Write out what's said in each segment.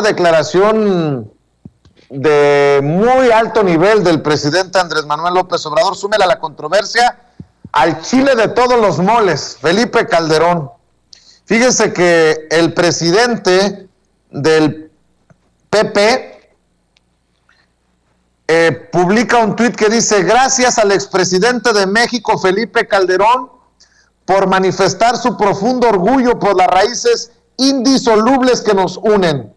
declaración de muy alto nivel del presidente Andrés Manuel López Obrador. Súmela a la controversia al chile de todos los moles, Felipe Calderón. Fíjense que el presidente del PP publica un tuit que dice: gracias al expresidente de México, Felipe Calderón, por manifestar su profundo orgullo por las raíces indisolubles que nos unen.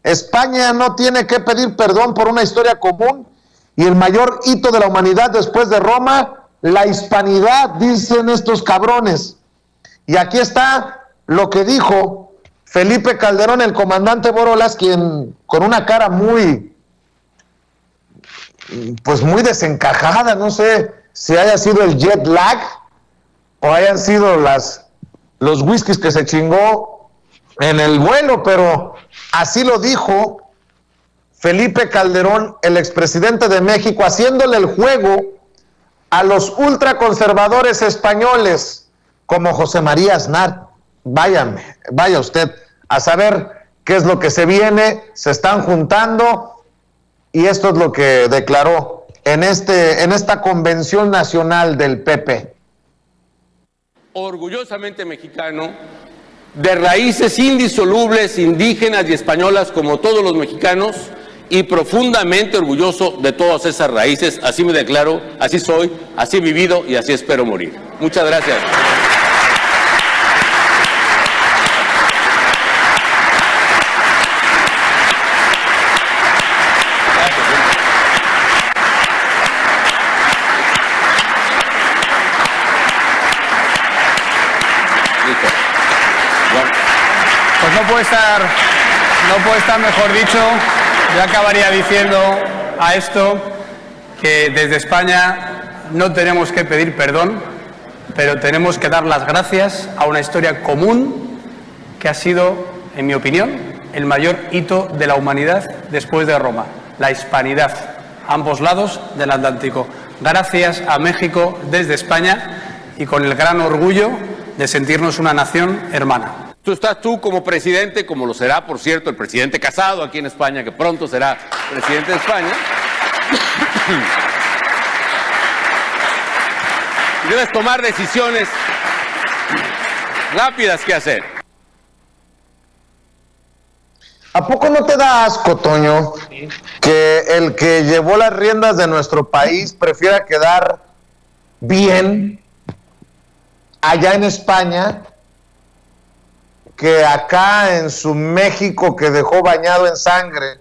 España no tiene que pedir perdón por una historia común y el mayor hito de la humanidad después de Roma, la hispanidad, dicen estos cabrones. Y aquí está lo que dijo Felipe Calderón, el comandante Borolas, quien con una cara muy desencajada, no sé si haya sido el jet lag o hayan sido los whiskies que se chingó en el vuelo, pero así lo dijo Felipe Calderón, el expresidente de México, haciéndole el juego a los ultraconservadores españoles como José María Aznar. Vaya usted a saber qué es lo que se viene, se están juntando, y esto es lo que declaró en esta convención nacional del PP. Orgullosamente mexicano, de raíces indisolubles, indígenas y españolas como todos los mexicanos, y profundamente orgulloso de todas esas raíces. Así me declaro, así soy, así he vivido y así espero morir. Muchas gracias. Pues no puede estar mejor dicho. Yo acabaría diciendo a esto que desde España no tenemos que pedir perdón, pero tenemos que dar las gracias a una historia común que ha sido, en mi opinión, el mayor hito de la humanidad después de Roma, la hispanidad, a ambos lados del Atlántico. Gracias a México desde España y con el gran orgullo de sentirnos una nación hermana. Estás tú como presidente, como lo será, por cierto, el presidente Casado aquí en España, que pronto será presidente de España. Debes tomar decisiones rápidas que hacer. ¿A poco no te da asco, Toño, que el que llevó las riendas de nuestro país prefiera quedar bien allá en España que acá en su México, que dejó bañado en sangre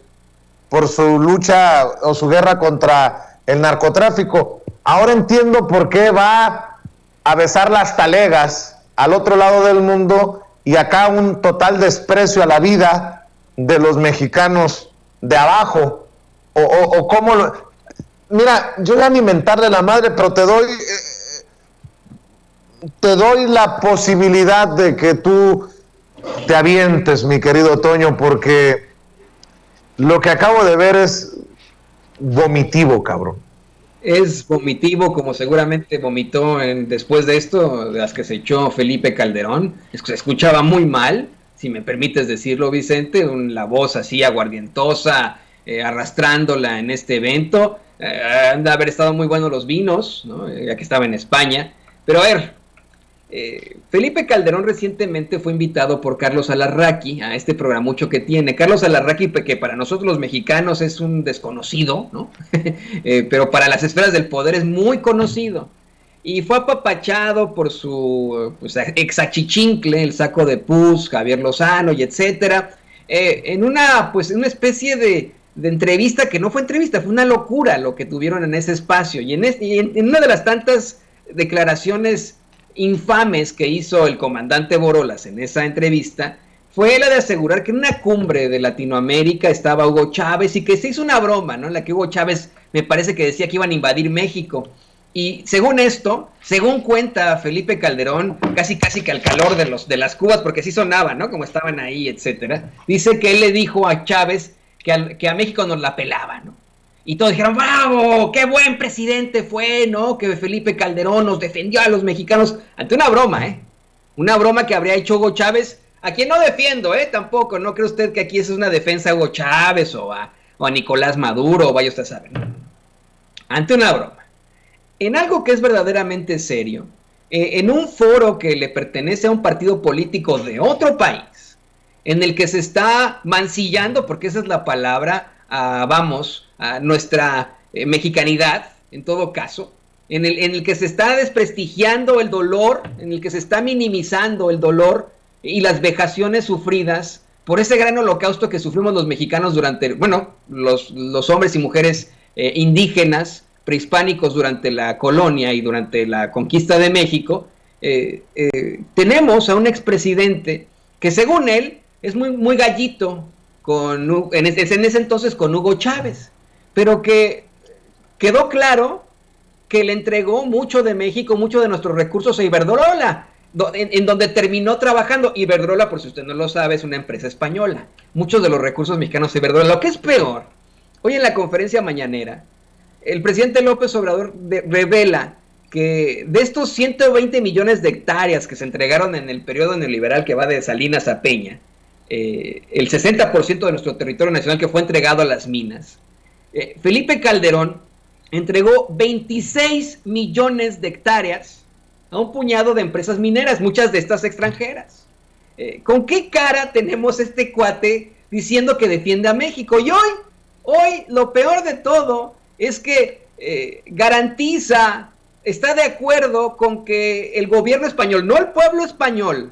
por su lucha o su guerra contra el narcotráfico? Ahora entiendo por qué va a besar las talegas al otro lado del mundo y acá un total desprecio a la vida de los mexicanos de abajo. O cómo lo... Mira, yo voy a alimentarle la madre, pero te doy la posibilidad de que tú te avientes, mi querido Toño, porque lo que acabo de ver es vomitivo, cabrón. Es vomitivo, como seguramente vomitó después de esto, de las que se echó Felipe Calderón. Se escuchaba muy mal, si me permites decirlo, Vicente, la voz así aguardientosa, arrastrándola en este evento. Han de haber estado muy buenos los vinos, ¿no? Ya que estaba en España. Pero a ver, Felipe Calderón recientemente fue invitado por Carlos Alarraqui a este programucho que tiene. Carlos Alarraqui, que para nosotros los mexicanos es un desconocido, ¿no? Pero para las esferas del poder es muy conocido. Y fue apapachado por su exachichincle, el saco de pus, Javier Lozano y etcétera, en una especie de entrevista que no fue entrevista, fue una locura lo que tuvieron en ese espacio. Y en una de las tantas declaraciones infames que hizo el comandante Borolas en esa entrevista fue la de asegurar que en una cumbre de Latinoamérica estaba Hugo Chávez y que se hizo una broma, ¿no? En la que Hugo Chávez me parece que decía que iban a invadir México. Y según esto, según cuenta Felipe Calderón, casi que al calor de las cubas, porque sí sonaba, ¿no? Como estaban ahí, etcétera. Dice que él le dijo a Chávez que a México nos la pelaba, ¿no? Y todos dijeron, ¡bravo! ¡Qué buen presidente fue!, ¿no? Que Felipe Calderón nos defendió a los mexicanos ante una broma, ¿eh? Una broma que habría hecho Hugo Chávez a quien no defiendo, tampoco, no cree usted que aquí es una defensa a Hugo Chávez o a Nicolás Maduro, o vaya usted a saber. No. Ante una broma, en algo que es verdaderamente serio, en un foro que le pertenece a un partido político de otro país, en el que se está mancillando, porque esa es la palabra, a nuestra mexicanidad, en todo caso, en el que se está desprestigiando el dolor, en el que se está minimizando el dolor y las vejaciones sufridas por ese gran holocausto que sufrimos los mexicanos durante, bueno, los hombres y mujeres indígenas, prehispánicos durante la colonia y durante la conquista de México. Tenemos a un expresidente que según él es muy gallito en ese entonces con Hugo Chávez, pero que quedó claro que le entregó mucho de México, mucho de nuestros recursos a Iberdrola, en donde terminó trabajando. Iberdrola, por si usted no lo sabe, es una empresa española. Muchos de los recursos mexicanos a Iberdrola. Lo que es peor, hoy en la conferencia mañanera, el presidente López Obrador revela que de estos 120 millones de hectáreas que se entregaron en el periodo neoliberal que va de Salinas a Peña, el 60% de nuestro territorio nacional que fue entregado a las minas, Felipe Calderón entregó 26 millones de hectáreas a un puñado de empresas mineras, muchas de estas extranjeras. ¿Con qué cara tenemos este cuate diciendo que defiende a México? Y hoy lo peor de todo es que garantiza, está de acuerdo con que el gobierno español, no el pueblo español,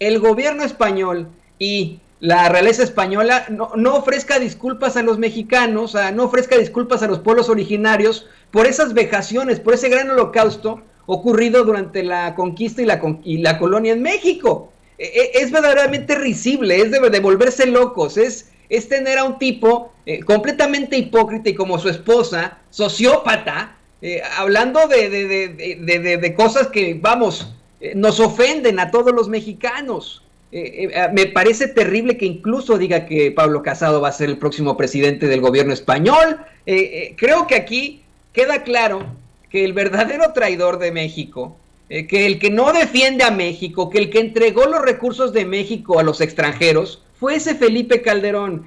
el gobierno español y la realeza española no ofrezca disculpas a los mexicanos, no ofrezca disculpas a los pueblos originarios por esas vejaciones, por ese gran holocausto ocurrido durante la conquista y la colonia en México. Es verdaderamente risible, es de volverse locos, es tener a un tipo completamente hipócrita y como su esposa, sociópata, hablando de cosas que, vamos, nos ofenden a todos los mexicanos. Me parece terrible que incluso diga que Pablo Casado va a ser el próximo presidente del gobierno español. Creo que aquí queda claro que el verdadero traidor de México, que el que no defiende a México, que el que entregó los recursos de México a los extranjeros, fue ese Felipe Calderón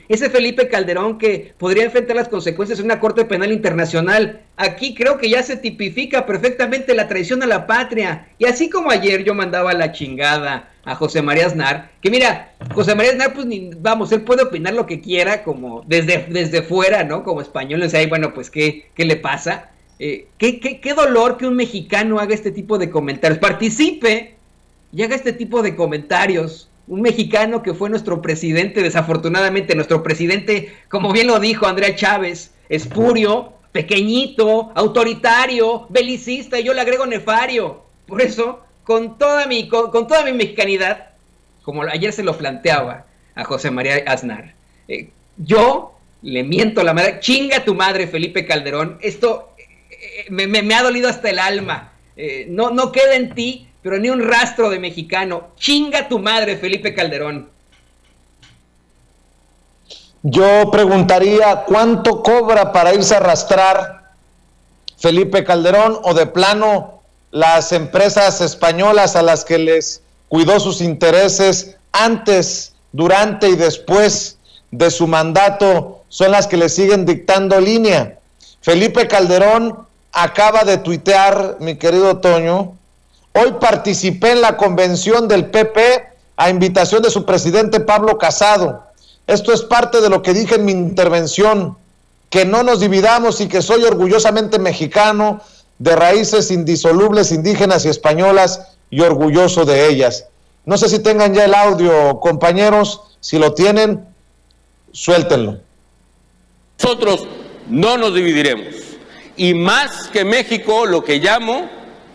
que podría enfrentar las consecuencias en una Corte Penal Internacional. Aquí creo que ya se tipifica perfectamente la traición a la patria. Y así como ayer yo mandaba a la chingada a José María Aznar, que mira, José María Aznar, pues vamos, él puede opinar lo que quiera, como desde fuera, ¿no? Como español, o sea, bueno, pues, ¿qué le pasa? Qué dolor que un mexicano haga este tipo de comentarios, participe y haga este tipo de comentarios. Un mexicano que fue nuestro presidente, desafortunadamente, nuestro presidente, como bien lo dijo Andrea Chávez, espurio, pequeñito, autoritario, belicista, y yo le agrego nefario. Por eso, con toda mi mexicanidad, como ayer se lo planteaba a José María Aznar, yo le miento la madre, chinga tu madre, Felipe Calderón, esto me ha dolido hasta el alma, no queda en ti, pero ni un rastro de mexicano. Chinga tu madre, Felipe Calderón. Yo preguntaría, ¿cuánto cobra para irse a arrastrar Felipe Calderón, o de plano las empresas españolas a las que les cuidó sus intereses antes, durante y después de su mandato son las que le siguen dictando línea? Felipe Calderón acaba de tuitear, mi querido Toño: hoy participé en la convención del PP a invitación de su presidente Pablo Casado. Esto es parte de lo que dije en mi intervención, que no nos dividamos y que soy orgullosamente mexicano, de raíces indisolubles, indígenas y españolas, y orgulloso de ellas. No sé si tengan ya el audio, compañeros. Si lo tienen, suéltenlo. Nosotros no nos dividiremos. Y más que México, lo que llamo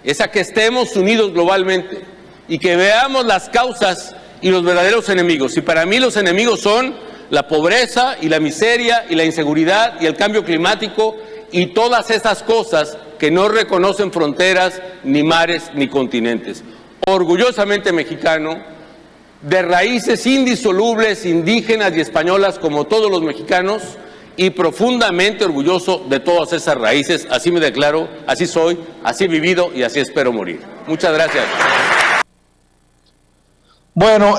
es a que estemos unidos globalmente y que veamos las causas y los verdaderos enemigos. Y para mí los enemigos son la pobreza y la miseria y la inseguridad y el cambio climático y todas esas cosas que no reconocen fronteras, ni mares, ni continentes. Orgullosamente mexicano, de raíces indisolubles, indígenas y españolas como todos los mexicanos, y profundamente orgulloso de todas esas raíces. Así me declaro, así soy, así he vivido y así espero morir. Muchas gracias. Bueno,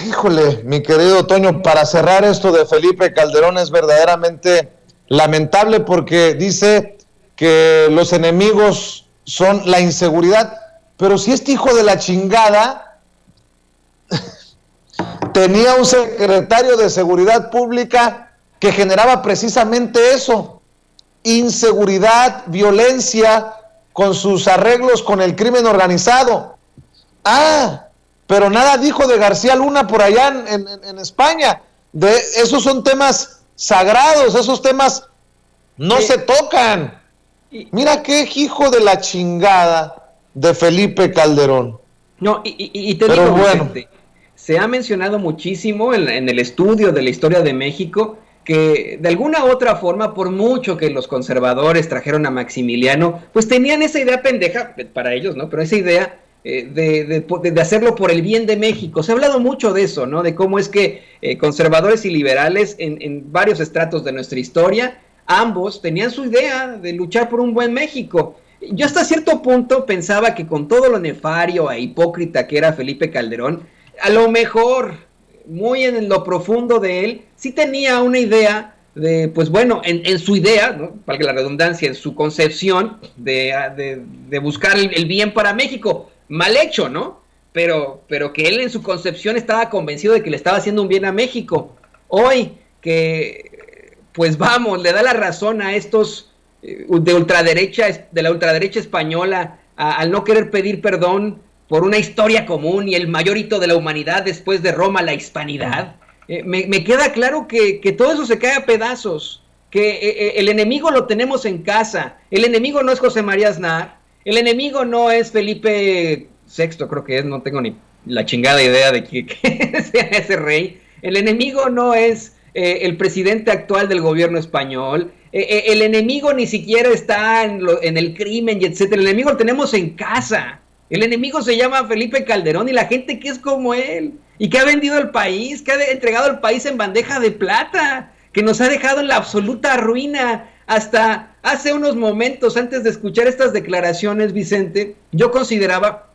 híjole, mi querido Toño, para cerrar esto de Felipe Calderón es verdaderamente lamentable porque dice que los enemigos son la inseguridad, pero si este hijo de la chingada tenía un secretario de Seguridad Pública que generaba precisamente eso, inseguridad, violencia, con sus arreglos con el crimen organizado. Pero nada dijo de García Luna por allá en España. Esos son temas sagrados, esos temas no se tocan. Mira qué hijo de la chingada de Felipe Calderón. No, y te digo, bueno, Vicente, se ha mencionado muchísimo en el estudio de la historia de México que de alguna u otra forma, por mucho que los conservadores trajeron a Maximiliano, pues tenían esa idea pendeja, para ellos, ¿no? Pero esa idea de hacerlo por el bien de México. Se ha hablado mucho de eso, ¿no? De cómo es que conservadores y liberales en varios estratos de nuestra historia, ambos tenían su idea de luchar por un buen México. Yo hasta cierto punto pensaba que con todo lo nefario e hipócrita que era Felipe Calderón, a lo mejor, muy en lo profundo de él, sí tenía una idea de, pues bueno, en su idea, ¿no? Valga la redundancia, en su concepción de buscar el bien para México. Mal hecho, ¿no? Pero que él en su concepción estaba convencido de que le estaba haciendo un bien a México. Hoy que, pues vamos, le da la razón a estos de la ultraderecha española al no querer pedir perdón por una historia común y el mayor hito de la humanidad después de Roma, la hispanidad. Me queda claro que todo eso se cae a pedazos, que el enemigo lo tenemos en casa. El enemigo no es José María Aznar. El enemigo no es Felipe VI, creo que es, no tengo ni la chingada idea de que sea ese rey. El enemigo no es el presidente actual del gobierno español. El enemigo ni siquiera está en el crimen y etcétera. El enemigo lo tenemos en casa. El enemigo se llama Felipe Calderón y la gente que es como él y que ha vendido el país, que ha entregado el país en bandeja de plata, que nos ha dejado en la absoluta ruina. Hasta hace unos momentos, antes de escuchar estas declaraciones, Vicente, yo consideraba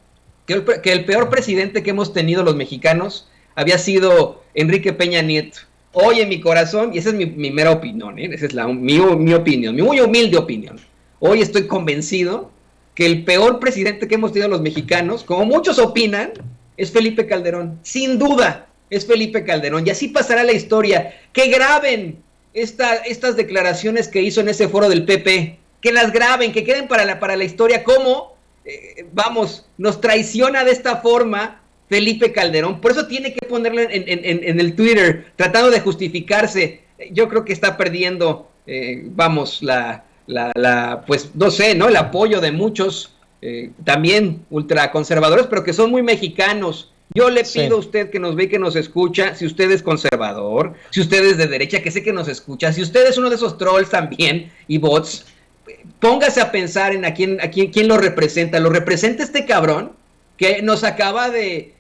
que el peor presidente que hemos tenido los mexicanos había sido Enrique Peña Nieto. Hoy en mi corazón, y esa es mi mera opinión, esa es mi opinión, mi muy humilde opinión, hoy estoy convencido que el peor presidente que hemos tenido los mexicanos, como muchos opinan, es Felipe Calderón. Sin duda, es Felipe Calderón. Y así pasará la historia. Que graben estas declaraciones que hizo en ese foro del PP, que las graben, que queden para la historia, cómo, nos traiciona de esta forma Felipe Calderón. Por eso tiene que ponerlo en el Twitter, tratando de justificarse. Yo creo que está perdiendo, pues no sé, ¿no? El apoyo de muchos, también ultraconservadores, pero que son muy mexicanos. Yo le pido a usted que nos ve, que nos escucha, si usted es conservador, si usted es de derecha, que sé que nos escucha, si usted es uno de esos trolls también y bots, póngase a pensar en a quién lo representa. Lo representa este cabrón que nos acaba de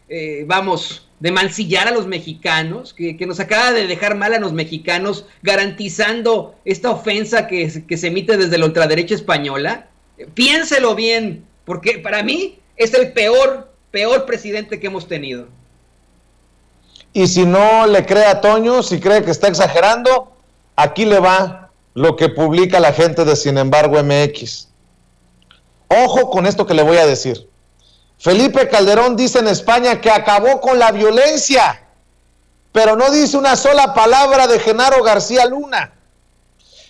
mancillar a los mexicanos, que nos acaba de dejar mal a los mexicanos, garantizando esta ofensa que se emite desde la ultraderecha española. Piénselo bien, porque para mí es el peor presidente que hemos tenido. Y si no le cree a Toño, si cree que está exagerando, aquí le va lo que publica la gente de Sin Embargo MX. Ojo con esto que le voy a decir. Felipe Calderón dice en España que acabó con la violencia, pero no dice una sola palabra de Genaro García Luna.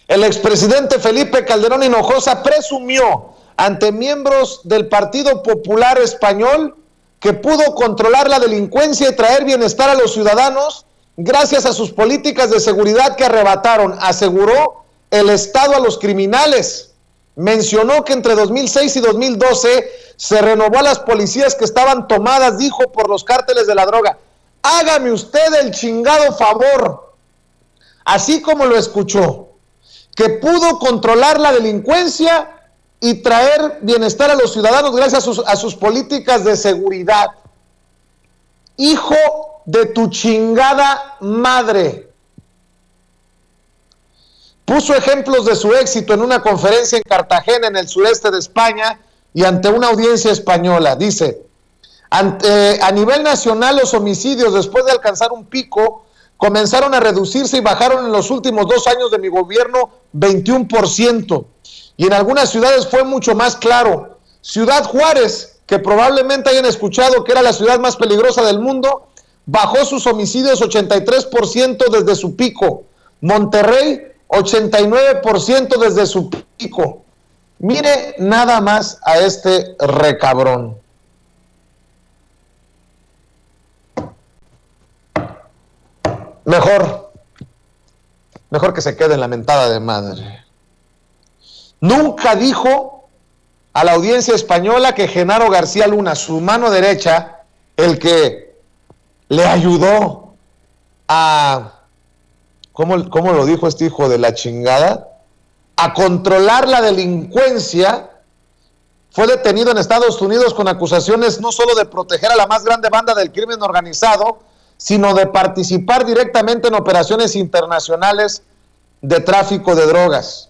El expresidente Felipe Calderón Hinojosa presumió ante miembros del Partido Popular Español que pudo controlar la delincuencia y traer bienestar a los ciudadanos gracias a sus políticas de seguridad que arrebataron, aseguró, el Estado a los criminales. Mencionó que entre 2006 y 2012 se renovó a las policías que estaban tomadas, dijo, por los cárteles de la droga. Hágame usted el chingado favor, así como lo escuchó, que pudo controlar la delincuencia y traer bienestar a los ciudadanos gracias a sus políticas de seguridad. Hijo de tu chingada madre. Puso ejemplos de su éxito en una conferencia en Cartagena, en el sureste de España, y ante una audiencia española. Dice: A nivel nacional, los homicidios, después de alcanzar un pico, comenzaron a reducirse y bajaron en los últimos 2 años de mi gobierno 21%. Y en algunas ciudades fue mucho más claro. Ciudad Juárez, que probablemente hayan escuchado que era la ciudad más peligrosa del mundo, bajó sus homicidios 83% desde su pico. Monterrey, 89% desde su pico. Mire nada más a este recabrón. Mejor que se quede en la mentada de madre. Nunca dijo a la audiencia española que Genaro García Luna, su mano derecha, el que le ayudó a, ¿cómo lo dijo este hijo de la chingada? A controlar la delincuencia, fue detenido en Estados Unidos con acusaciones no solo de proteger a la más grande banda del crimen organizado, sino de participar directamente en operaciones internacionales de tráfico de drogas.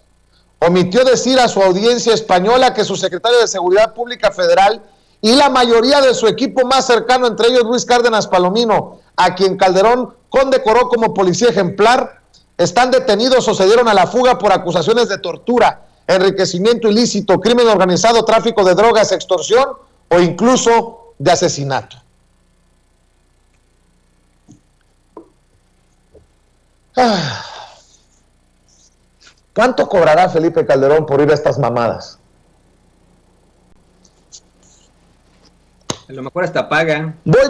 Omitió decir a su audiencia española que su secretario de Seguridad Pública Federal y la mayoría de su equipo más cercano, entre ellos Luis Cárdenas Palomino, a quien Calderón condecoró como policía ejemplar, están detenidos o se dieron a la fuga por acusaciones de tortura, enriquecimiento ilícito, crimen organizado, tráfico de drogas, extorsión o incluso de asesinato. ¿Cuánto cobrará Felipe Calderón por ir a estas mamadas? A lo mejor hasta paga. Voy